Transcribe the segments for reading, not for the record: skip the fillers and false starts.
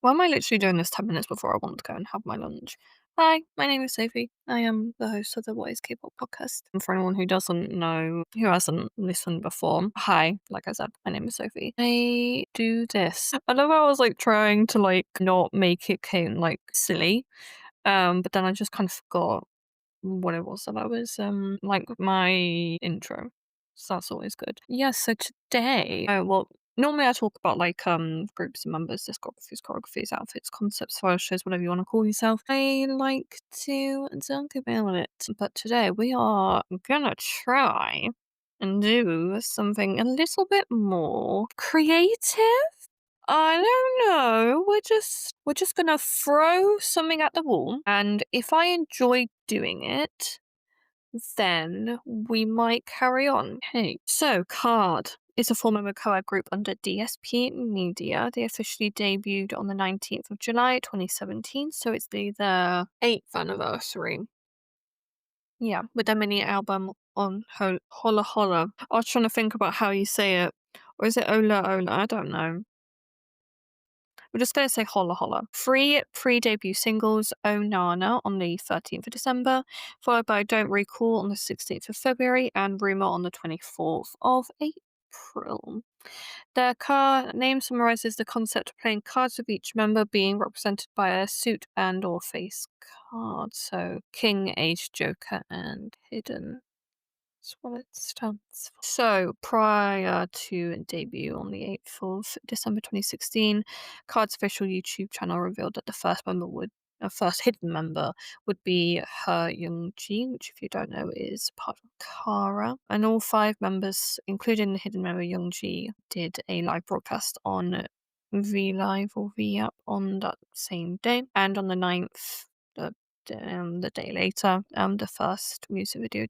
Why am I literally doing this 10 minutes before I want to go and have my lunch? Hi, my name is Sophie. I am the host of the What is K-pop podcast. And for anyone who doesn't know, who hasn't listened before, hi, like I said, my name is Sophie. I do this. I know I was trying to not make it silly, but then I just kind of forgot what it was that I was my intro. So that's always good. Yeah, so today, normally I talk about groups and members, discographies, choreographies, outfits, concepts, photo shows, whatever you want to call yourself. I like to talk about it. But today we are gonna try and do something a little bit more creative. I don't know. We're just gonna throw something at the wall, and if I enjoy doing it, then we might carry on. Hey, so KARD is a four-member co-ed group under DSP Media. They officially debuted on the 19th of July 2017, so it's the 8th anniversary. Yeah, with their mini album on Holla Holla. I was trying to think about how you say it. Or is it Ola Ola? I don't know. We're just going to say Holla Holla. Three pre-debut singles, Oh Nana on the 13th of December, followed by Don't Recall on the 16th of February, and Rumour on the 24th of April. Their card name summarizes the concept of playing cards with each member being represented by a suit and or face card. So King, Ace, Joker, and Hidden. That's what it stands for. So, prior to debut on the 8th of December 2016, KARD's official YouTube channel revealed that the first hidden member would be Her Youngji, which, if you don't know, is part of Kara. And all five members, including the hidden member Youngji, did a live broadcast on V Live or V App on that same day. And on the 9th, the day later, the first music video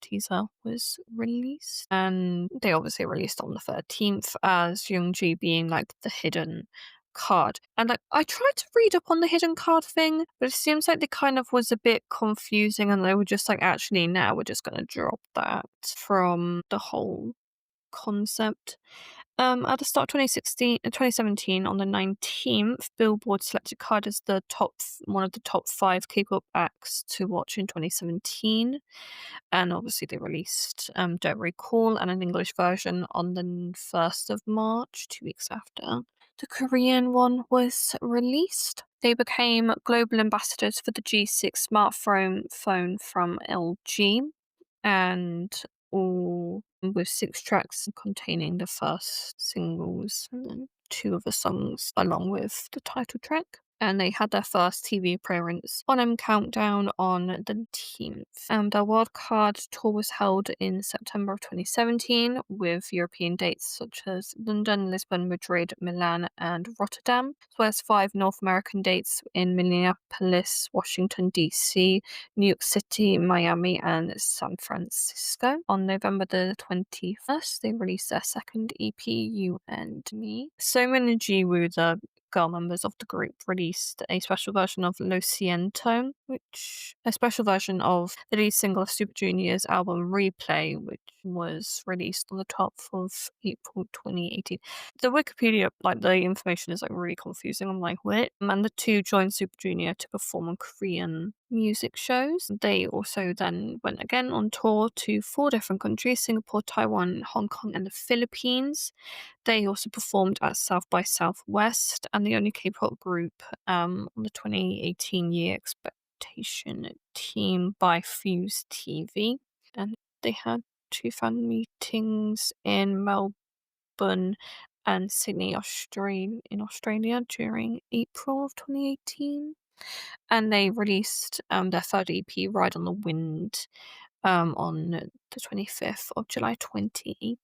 teaser was released, and they obviously released on the 13th as Youngji being the hidden card. And I tried to read up on the hidden card thing, but it seems like they kind of was a bit confusing, and they were just actually, now we're just gonna drop that from the whole concept. At the start of 2017, on the 19th, Billboard selected KARD as one of the top 5 K-pop acts to watch in 2017. And obviously they released Don't Recall and an English version on the 1st of March, 2 weeks after the Korean one was released. They became global ambassadors for the G6 smartphone from LG, and all with 6 tracks containing the first singles and then 2 of the songs along with the title track. And they had their first TV appearance on M Countdown on the 19th. Their World Card tour was held in September of 2017 with European dates such as London, Lisbon, Madrid, Milan, and Rotterdam, as well as 5 North American dates in Minneapolis, Washington, D.C., New York City, Miami, and San Francisco. On November the 21st, they released their second EP, You and Me. Somin Jiwoo, the girl members of the group, released a special version of Lo Siento, a special version of the lead single of Super Junior's album Replay, which was released on the 12th of April 2018. The Wikipedia, the information is really confusing. I'm what? And the two joined Super Junior to perform on Korean music shows. They also then went again on tour to 4 different countries: Singapore, Taiwan, Hong Kong, and the Philippines. They also performed at South by Southwest, and the only K-pop group on the 2018 year expectation team by Fuse TV. And they had 2 fan meetings in Melbourne and Sydney, Australia during April of 2018. And they released their third EP, Ride on the Wind, on the 25th of July 2018.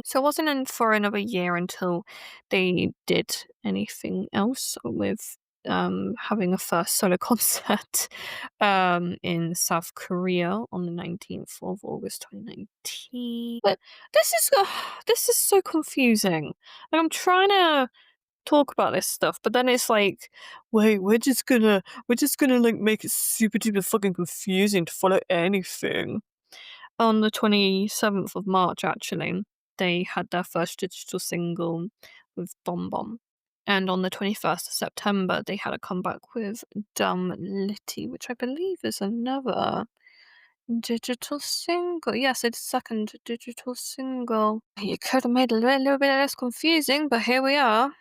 So it wasn't in for another year until they did anything else with having a first solo concert in South Korea on the 19th of August 2019. But this is so confusing. I'm trying to talk about this stuff, but then it's wait, we're just gonna make it super duper fucking confusing to follow anything. On the 27th of March, actually, they had their first digital single with Bomb Bomb. And on the 21st of September, they had a comeback with Dumb Litty, which I believe is another digital single. Yes, it's second digital single. You could have made it a little bit less confusing, but here we are.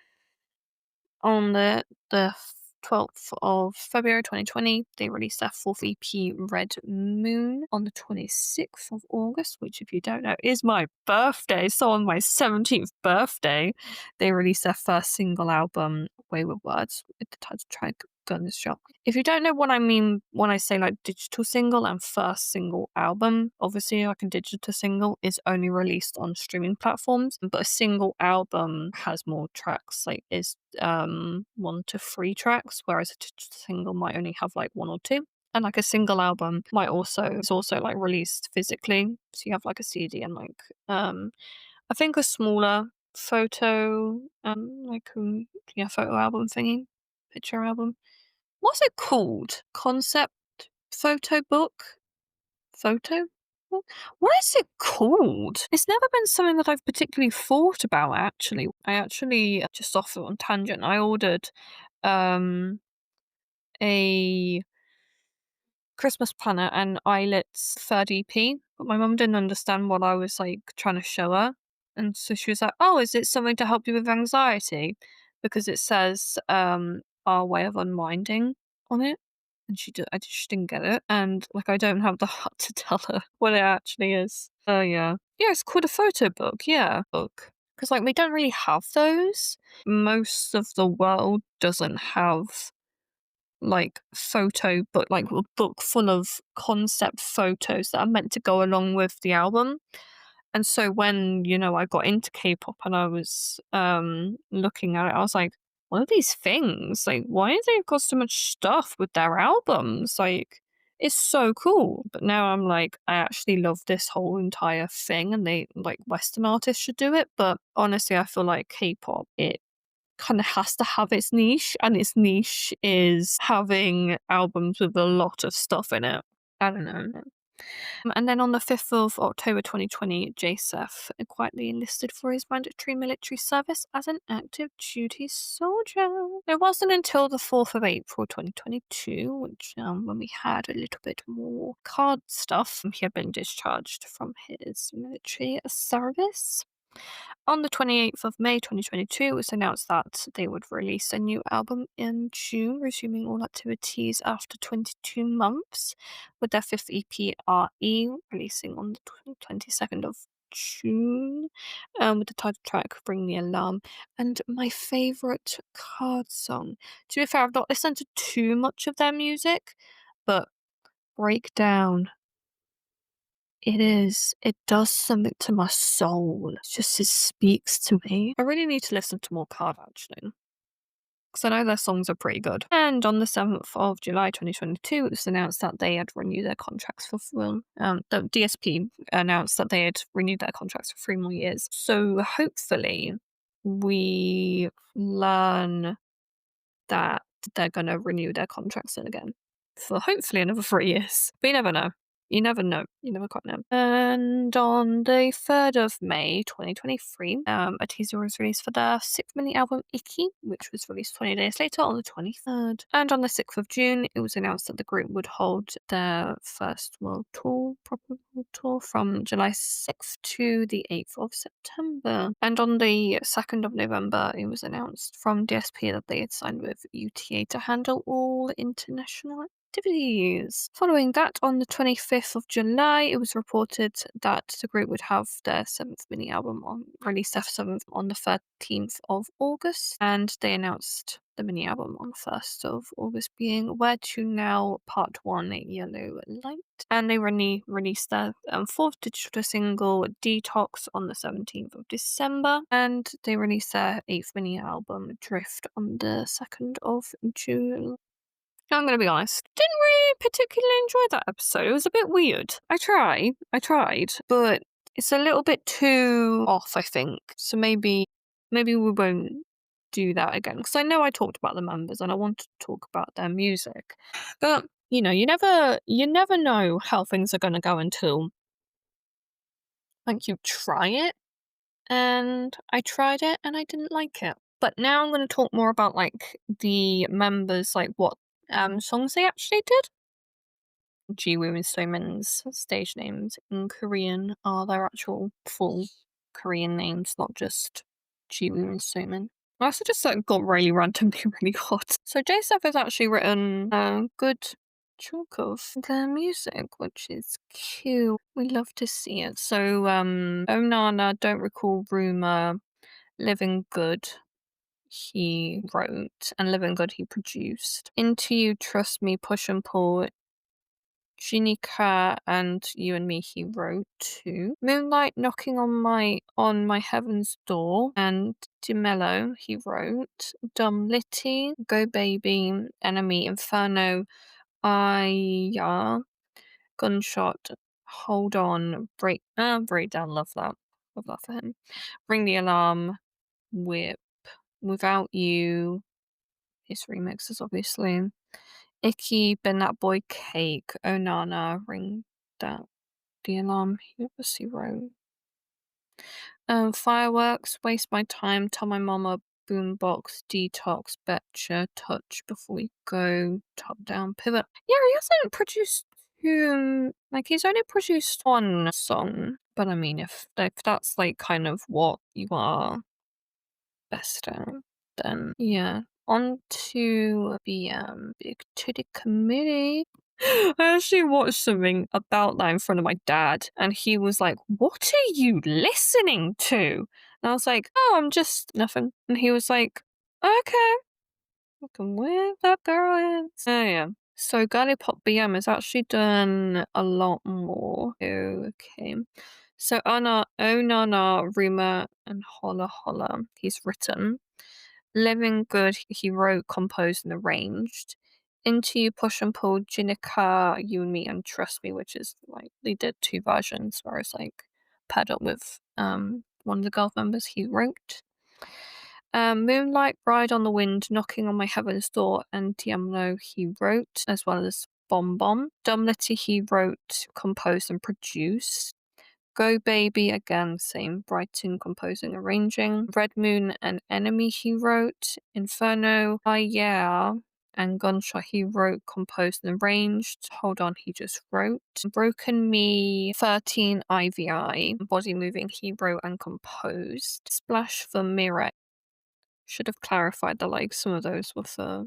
On the 12th of February 2020, they released their fourth EP, Red Moon. On the 26th of August, which, if you don't know, is my birthday. So on my 17th birthday, they released their first single album, Wayward Words, with the title track Guns Shot. If you don't know what I mean when I say like digital single and first single album, obviously like a digital single is only released on streaming platforms, but a single album has more tracks, like is 1 to 3 tracks, whereas a digital single might only have like 1 or 2. And like a single album might also like released physically, so you have like a CD and like I think a smaller photo photo album thingy, picture album. What's it called? Concept photo book? Photo? What is it called? It's never been something that I've particularly thought about, actually. I actually, just off on tangent, I ordered a Christmas planner and Eyelet's third EP, but my mum didn't understand what I was like trying to show her. And so she was like, "Oh, is it something to help you with anxiety?" Because it says our way of unwinding on it. And I just didn't get it. And like I don't have the heart to tell her what it actually is. Oh yeah. Yeah, it's called a photo book, yeah. Book. Because like we don't really have those. Most of the world doesn't have like photo book, like a book full of concept photos that are meant to go along with the album. And so when, I got into K-pop and I was looking at it, I was like, what are these things? Like, why do they got so much stuff with their albums? Like, it's so cool. But now I'm like, I actually love this whole entire thing, and they like Western artists should do it. But honestly, I feel like K-pop, it kind of has to have its niche, and its niche is having albums with a lot of stuff in it. I don't know. And then on the 5th of October 2020, JSF quietly enlisted for his mandatory military service as an active duty soldier. It wasn't until the 4th of April 2022, which when we had a little bit more KARD stuff, he had been discharged from his military service. On the 28th of May 2022, it was announced that they would release a new album in June, resuming all activities after 22 months, with their fifth EP, RE, releasing on the 22nd of June, with the title track Bring the Alarm. And my favourite KARD song. To be fair, I've not listened to too much of their music, but Breakdown. It does something to my soul. It speaks to me. I really need to listen to more KARD, actually, because I know their songs are pretty good. And on the 7th of July 2022, it was announced that they had renewed their contracts for the DSP announced that they had renewed their contracts for 3 more years. So hopefully we learn that they're going to renew their contracts again for hopefully another 3 years. But you never know. You never know. You never quite know. And on the 3rd of May 2023, a teaser was released for their 6th mini album Icky, which was released 20 days later on the 23rd. And on the 6th of June, it was announced that the group would hold their first world tour, proper world tour, from July 6th to the 8th of September. And on the 2nd of November, it was announced from DSP that they had signed with UTA to handle all international activities. Following that, on the 25th of July, it was reported that the group would have their 7th mini album release their 7th on the 13th of August, and they announced the mini album on the 1st of August being Where to Now Part 1 Yellow Light. And they released their 4th digital single Detox on the 17th of December, and they released their 8th mini album Drift on the 2nd of June. I'm going to be honest, didn't really particularly enjoy that episode. It was a bit weird. I tried, but it's a little bit too off, I think. So maybe we won't do that again. Because I know I talked about the members and I want to talk about their music. But, you never know how things are going to go until, like, you try it. And I tried it and I didn't like it. But now I'm going to talk more about like the members, like what songs they actually did. Jiwoo and Somin's stage names in Korean are their actual full Korean names, not just Jiwoo and Somin. I also just got really randomly really hot. So J-Step has actually written a good chunk of their music, which is cute. We love to see it. So Oh Nana, Don't Recall Rumor, Living Good he wrote, and Living Good he produced. Into You, Trust Me, Push and Pull, Jinika and You and Me he wrote too. Moonlight Knocking on My Heaven's Door and Dimello he wrote. Dumb Litty, Go Baby, Enemy, Inferno, Yeah, Gunshot, Hold On, Breakdown, love that. Love that for him. Ring the Alarm, Whip, Without You, his remixes obviously. Icky, Been That Boy, Cake, Oh Nana, Ring That the Alarm, he obviously wrote. Fireworks, Waste My Time, Tell My Mama, Boombox, Detox, Betcha, Touch, Before We Go, Top Down, Pivot. Yeah, he hasn't produced he's only produced one song. But I mean, if that's like kind of what you are best at, then yeah. On to the Big Titty Committee. I actually watched something about that in front of my dad, and he was like, "What are you listening to?" And I was like, "Oh, I'm just nothing." And he was like, "Okay, fucking where that girl is." Oh yeah. So Girly Pop BM has actually done a lot more. Okay. So Anna, Oh Nana, Rumor, and Holla Holla, he's written. Living Good, he wrote, composed, and arranged. Into You, Push and Pull, Jinika, You and Me, and Trust Me, which is like they did two versions, whereas like paired up with one of the girl members he wrote. Moonlight, Ride on the Wind, Knocking on My Heaven's Door, and Diamlo he wrote, as well as Bomb Bomb. Dumb Litty he wrote, composed, and produced. Go Baby, again, same writing, composing, arranging. Red Moon and Enemy he wrote. Inferno, Yeah, and Gunshot he wrote, composed, and arranged. Hold On he just wrote. Broken Me, 13 IVI. Body Moving he wrote and composed. Splash for Mirror. Should have clarified that like some of those were for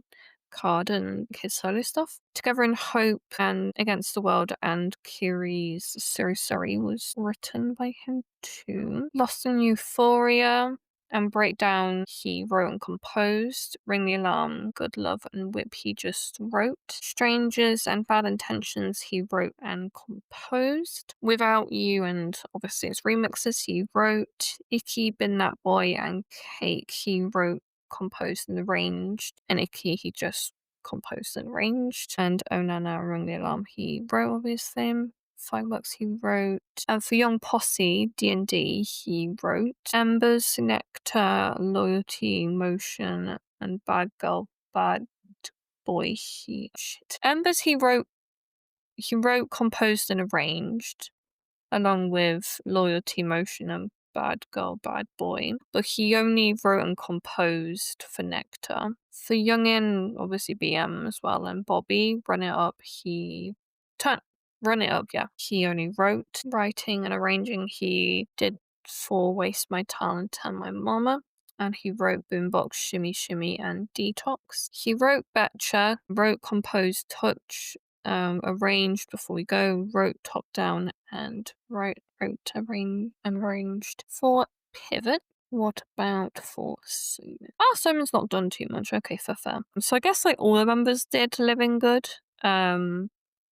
KARD and his solo stuff. Together in Hope and Against the World and Kiri's Sorry was written by him too. Lost in Euphoria and Breakdown he wrote and composed. Ring the Alarm, Good Love and Whip he just wrote. Strangers and Bad Intentions he wrote and composed. Without You and obviously his remixes he wrote. Icky, Been That Boy and Cake he wrote, composed and arranged. And Icky he just composed and arranged. And Oh Nana, Ring the Alarm he wrote obviously. Fireworks he wrote. And for Young Posse, D&D he wrote. Embers, Nectar, Loyalty, Motion, and Bad Girl, Bad Boy Embers he wrote, composed and arranged, along with Loyalty, Motion, and Bad Girl, Bad Boy. But he only wrote and composed for Nectar. For Youngin, obviously BM as well, and Bobby, Run It Up, yeah. He only wrote. Writing and arranging he did for Waste My Talent and My Mama. And he wrote Boombox, Shimmy Shimmy, and Detox. He wrote Betcha, wrote Composed Touch, arranged Before We Go, wrote Top Down, and wrote arranged for Pivot. What about for Suman? Suman's not done too much. Okay, fair. So I guess like all the members did Living Good.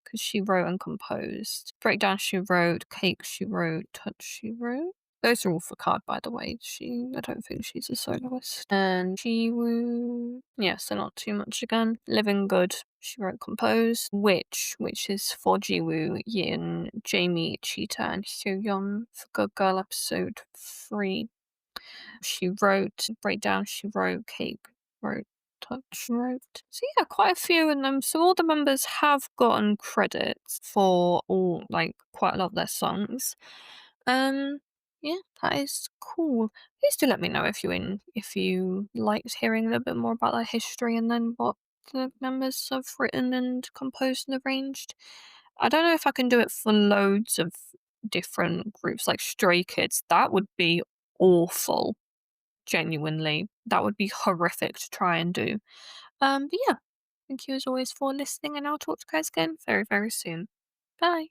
Because she wrote and composed. Breakdown she wrote, Cake she wrote, Touch she wrote. Those are all for KARD, by the way. I don't think she's a soloist. And Jiwoo, yeah, so not too much again. Living Good, she wrote, composed. Which is for Jiwoo, Yin, Jamie, Cheetah, and Hyoyeon for Good Girl episode 3. She wrote. Breakdown she wrote, Cake wrote, Touch wrote. So yeah, quite a few in them. So all the members have gotten credits for quite a lot of their songs. Yeah, that is cool. Please do let me know if you liked hearing a little bit more about that history and then what the members have written and composed and arranged. I don't know if I can do it for loads of different groups like Stray Kids. That would be awful. Genuinely. That would be horrific to try and do. But yeah, thank you as always for listening and I'll talk to you guys again very, very soon. Bye.